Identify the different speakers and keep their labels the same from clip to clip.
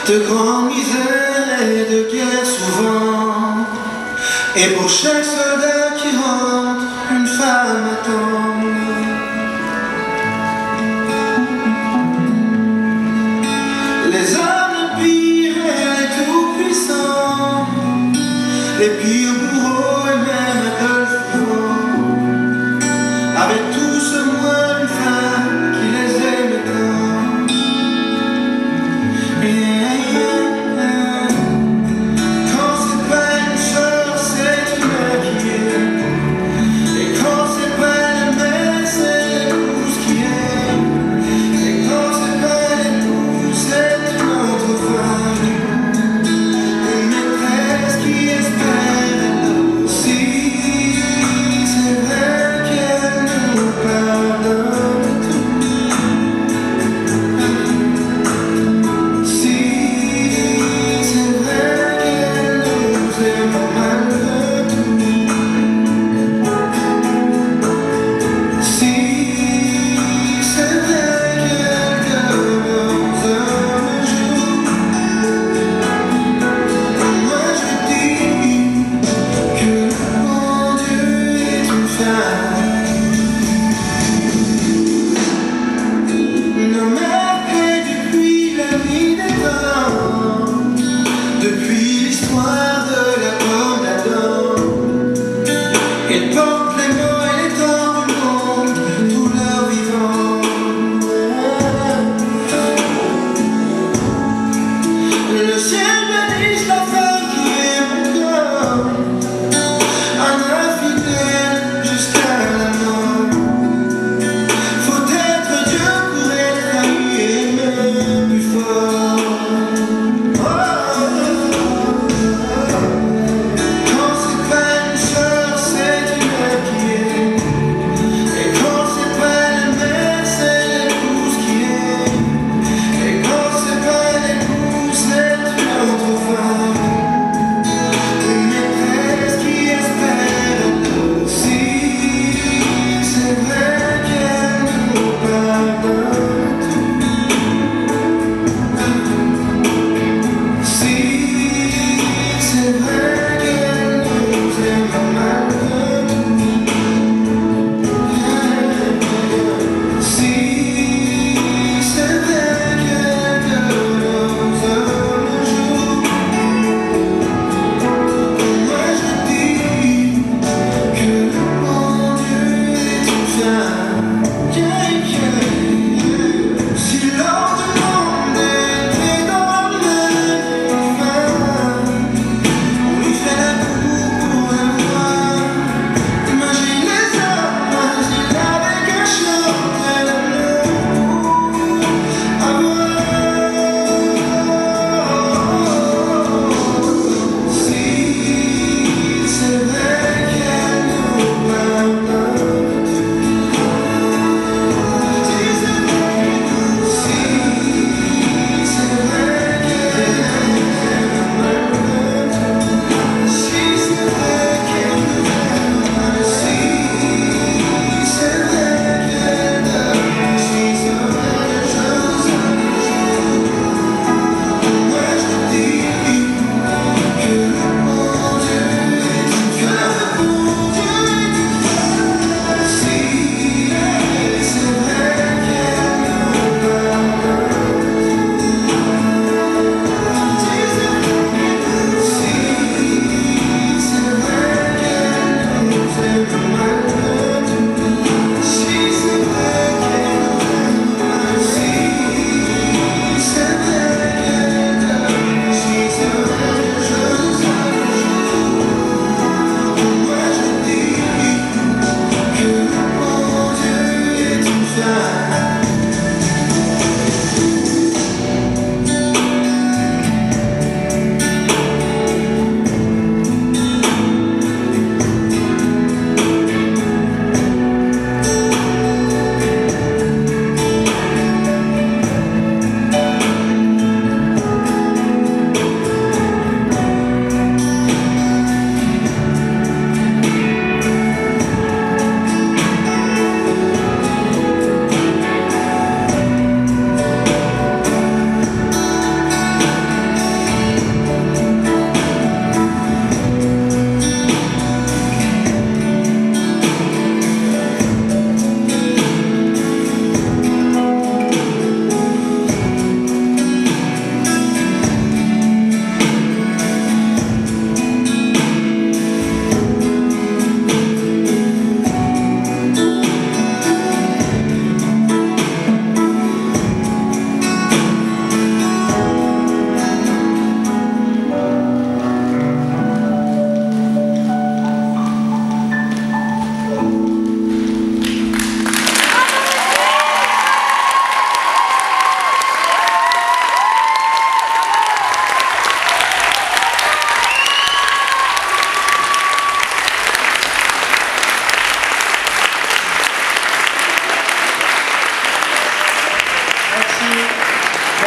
Speaker 1: de grandes misères et de guerre souvent. Et pour chaque soldat qui rentre, une femme attend. Les hommes les pires et les tout-puissants, les pires bourreaux et même Adolphe Hitler, avaient tous au moins une femme qui les aimait tant. Quand c'est pas une sœur, c'est une qui est. Et quand c'est pas la mère, c'est l'épouse qui est. Et quand c'est pas l'épouse, c'est une autre femme. Une maîtresse qui espère être aussi. C'est vrai qu'elle nous pardonne tout. Si c'est vrai qu'elle nous aime malgré tout. Si c'est vrai qu'elle commence un jour. Moi je dis que mon Dieu est une femme. Nos mères paient depuis la nuit des temps, depuis l'histoire de la pomme d'Adam. Elles portent les mots et les temps du monde tout leur vivant. Le ciel bénisse la femme qui est mon corps, un infidèle jusqu'à la mort. Faut être Dieu pour être ami et même plus fort. Quand c'est pas une sœur, c'est une qui est. Et quand c'est pas la mère, c'est l'épouse qui est. Et quand c'est pas l'épouse, c'est une autre femme.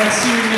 Speaker 2: merci.